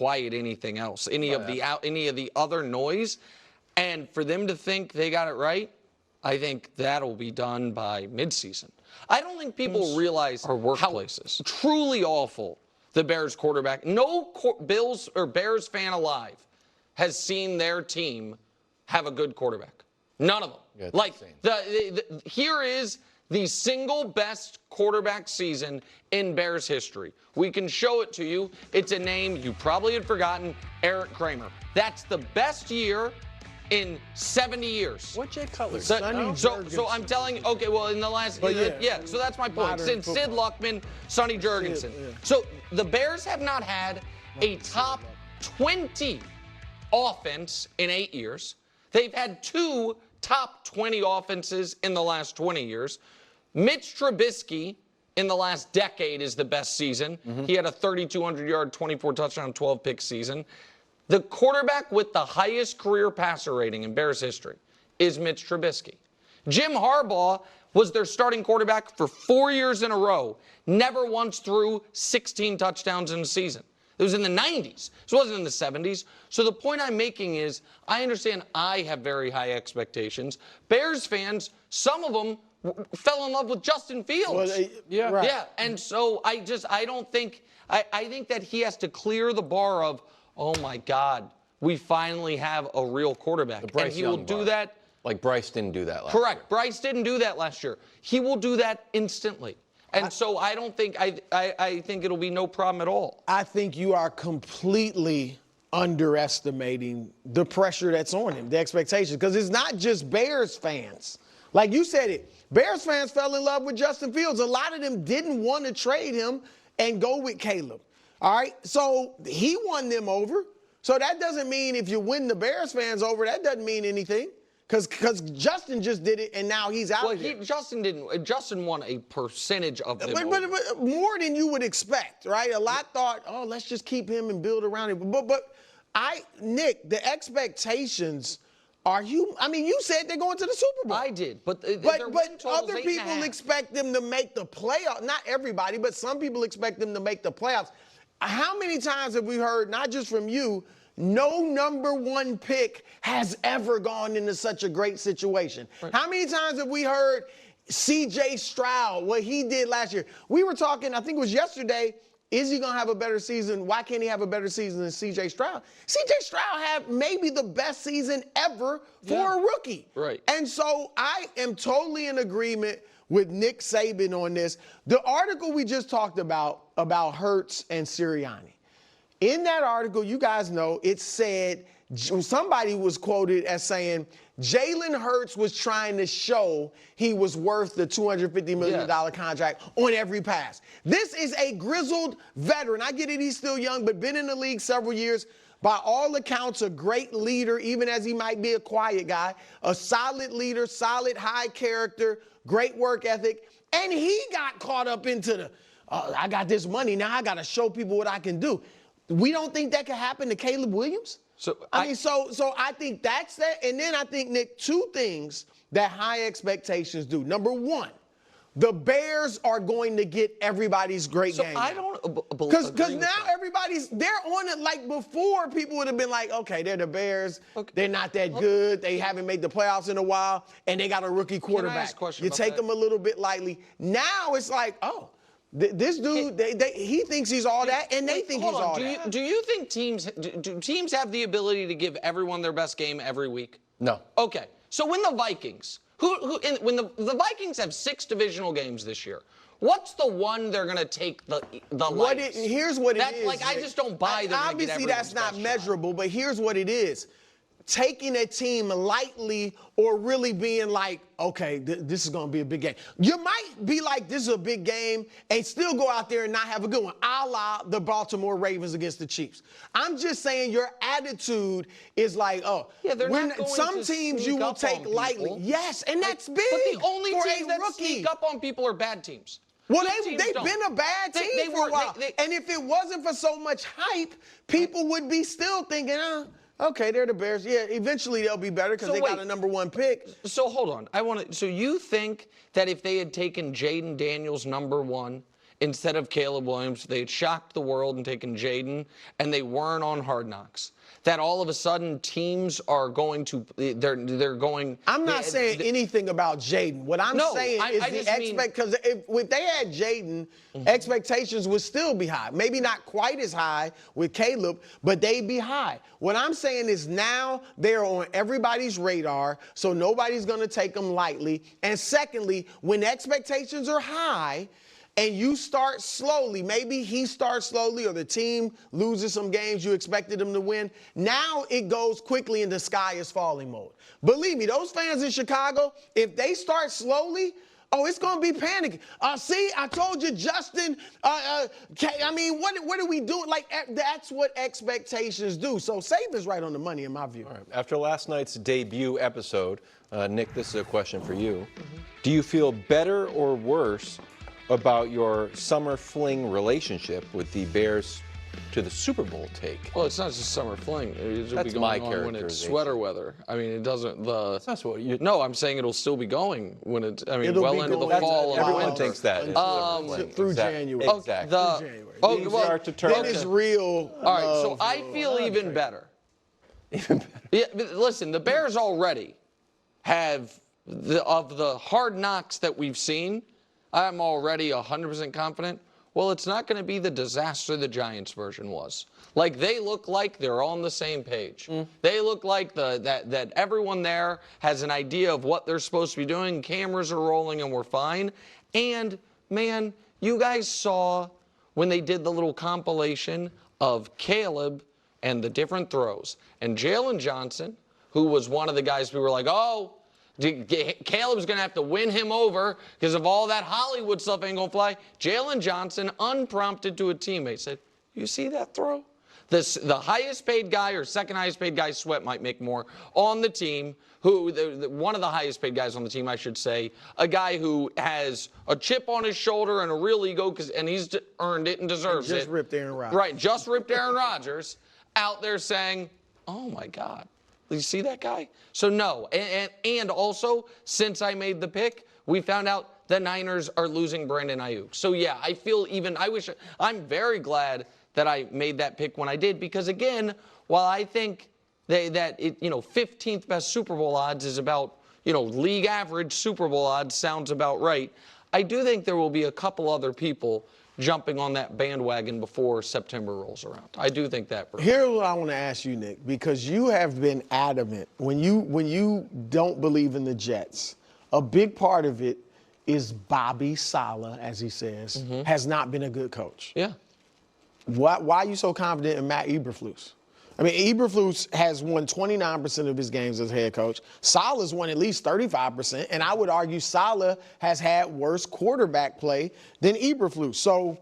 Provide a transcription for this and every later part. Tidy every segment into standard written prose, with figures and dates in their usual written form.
quiet anything else, any of the other noise. And for them to think they got it right, I think that'll be done by midseason. I don't think people realize how truly awful the Bears quarterback. No Bills or Bears fan alive has seen their team have a good quarterback. None of them. Yeah, like here is the single best quarterback season in Bears history. We can show it to you. It's a name you probably had forgotten, Eric Kramer. That's the best year in 70 years. What Jay Cutler? So I'm telling you, okay, well, in the last, so that's my point. Since Sid Luckman, Sonny Jurgensen. So the Bears have not had a top 20 offense in 8 years. They've had 2 top 20 offenses in the last 20 years. Mitch Trubisky in the last decade is the best season. He had a 3,200-yard, 24-touchdown, 12-pick season. The quarterback with the highest career passer rating in Bears history is Mitch Trubisky. Jim Harbaugh was their starting quarterback for 4 years in a row, never once threw 16 touchdowns in a season. It was in the 90s. So it wasn't in the 70s. So the point I'm making is I understand I have very high expectations. Bears fans, some of them fell in love with Justin Fields. Well, Yeah, and so I think that he has to clear the bar of, oh my God, we finally have a real quarterback. And he will do that. Like Bryce didn't do that last year. Correct. Year. Bryce didn't do that last year. He will do that instantly. And so I don't think, I think it'll be no problem at all. I think you are completely underestimating the pressure that's on him, the expectations, because it's not just Bears fans. Like you said it, Bears fans fell in love with Justin Fields. A lot of them didn't want to trade him and go with Caleb. All right, so he won them over. So that doesn't mean if you win the Bears fans over, that doesn't mean anything. Because Justin just did it, and now he's out there. Justin won a percentage of them. But more than you would expect, right? A lot thought, oh, let's just keep him and build around him. But Nick, the expectations are you? I mean, you said they're going to the Super Bowl. I did, but other people expect them to make the playoffs. Not everybody, but some people expect them to make the playoffs. How many times have we heard, not just from you, no number 1 pick has ever gone into such a great situation? Right. How many times have we heard C.J. Stroud, what he did last year? We were talking, I think it was yesterday, is he going to have a better season? Why can't he have a better season than C.J. Stroud? C.J. Stroud had maybe the best season ever for a rookie. Right. And so I am totally in agreement with Nick Saban on this. The article we just talked about Hurts and Sirianni. In that article, you guys know, it said, somebody was quoted as saying, Jalen Hurts was trying to show he was worth the $250 million contract on every pass. This is a grizzled veteran. I get it, he's still young, but been in the league several years. By all accounts, a great leader, even as he might be a quiet guy. A solid leader, solid high character, great work ethic. And he got caught up into the, I got this money, now I got to show people what I can do. We don't think that could happen to Caleb Williams? So I think that's that. And then I think, Nick, 2 things that high expectations do. Number 1, the Bears are going to get everybody's great game. I don't Because now they're on it like before. People would have been like, okay, they're the Bears. Okay. They're not that good. They haven't made the playoffs in a while. And they got a rookie quarterback. You take them a little bit lightly. Now it's like, oh, this dude, he thinks he's all that, and they think he's all that. Do you think teams have the ability to give everyone their best game every week? No. Okay. So when the Vikings, when the Vikings have 6 divisional games this year, what's the one they're going to take the lights? Here's what it is. Like, I just don't buy them. Obviously, that's not measurable, but here's what it is. Taking a team lightly or really being like, okay, this is going to be a big game. You might be like, this is a big game and still go out there and not have a good one, a la the Baltimore Ravens against the Chiefs. I'm just saying your attitude is like, oh, some teams you will take lightly. Yes, and that's big. But the only teams that sneak up on people are bad teams. Well, they've been a bad team for a while. And if it wasn't for so much hype, people would be still thinking, okay, they're the Bears. Yeah, eventually they'll be better because they got a number 1 pick. So hold on. So you think that if they had taken Jaden Daniels number 1 instead of Caleb Williams, they had shocked the world and taken Jaden, and they weren't on Hard Knocks. That all of a sudden teams are going to they're going. I'm not saying anything about Jaden. What I'm saying is because if they had Jaden, expectations would still be high. Maybe not quite as high with Caleb, but they'd be high. What I'm saying is now they're on everybody's radar, so nobody's going to take them lightly. And secondly, when expectations are high, and you start slowly, maybe he starts slowly or the team loses some games you expected them to win. Now it goes quickly into sky is falling mode. Believe me, those fans in Chicago, if they start slowly, oh, it's going to be panic. See, I told you, Justin. I mean, what are we doing? Like, that's what expectations do. So Saban's right on the money in my view. All right. After last night's debut episode, Nick, this is a question for you. Do you feel better or worse about your summer fling relationship with the Bears to the Super Bowl take? Well, it's not just summer fling. It'll That's be my going on when it's characterization. sweater weather. I mean, it doesn't. That's not what you. No, I'm saying it'll still be going when it's. I mean, It'll well be into the going- fall and Everyone winter. thinks that. Through January. Exactly. January. Oh, Things well, start to turn. Then it's real. all right, so I feel even better. Yeah, but listen, the Bears already have of the hard knocks that we've seen. I'm already 100% confident. Well, it's not going to be the disaster the Giants version was. Like, they look like they're on the same page. They look like that everyone there has an idea of what they're supposed to be doing. Cameras are rolling and we're fine. And, man, you guys saw when they did the little compilation of Caleb and the different throws. And Jalen Johnson, who was one of the guys we were like, oh, Caleb's going to have to win him over because of all that Hollywood stuff ain't going to fly. Jalen Johnson, unprompted to a teammate, said, you see that throw? The highest paid guy or second highest paid guy, Sweat might make more, on the team, one of the highest paid guys on the team, I should say, a guy who has a chip on his shoulder and a real ego, and he's earned it and deserves it. Just ripped Aaron Rodgers. Right, just ripped Aaron Rodgers out there saying, oh, my God. You see that guy? So, no. And also, since I made the pick, we found out the Niners are losing Brandon Ayuk. So, yeah, I feel I'm very glad that I made that pick when I did because, again, while I think that 15th best Super Bowl odds is about, league average Super Bowl odds sounds about right, I do think there will be a couple other people jumping on that bandwagon before September rolls around. I do think that. Here's what I want to ask you, Nick, because you have been adamant when you don't believe in the Jets. A big part of it is Bobby Saleh, as he says, has not been a good coach. Yeah. Why are you so confident in Matt Eberflus? I mean, Eberflus has won 29% of his games as head coach. Saleh's won at least 35%, and I would argue Saleh has had worse quarterback play than Eberflus. So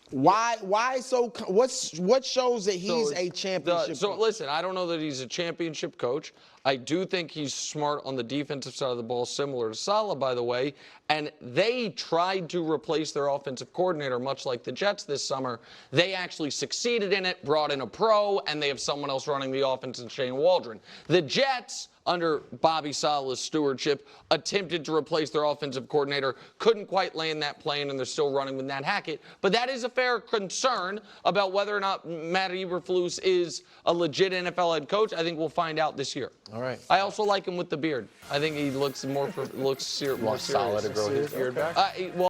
why so? What shows that he's a championship coach? Listen, I don't know that he's a championship coach. I do think he's smart on the defensive side of the ball, similar to Saleh, by the way. And they tried to replace their offensive coordinator, much like the Jets this summer. They actually succeeded in it, brought in a pro, and they have someone else running the offense in Shane Waldron. The Jets, under Bobby Saleh's stewardship, attempted to replace their offensive coordinator, couldn't quite land that plane, and they're still running with Nat Hackett. But that is a fair concern about whether or not Matt Eberflus is a legit NFL head coach. I think we'll find out this year. All right. I also like him with the beard. I think he looks more serious. Solid to grow his beard back. Well,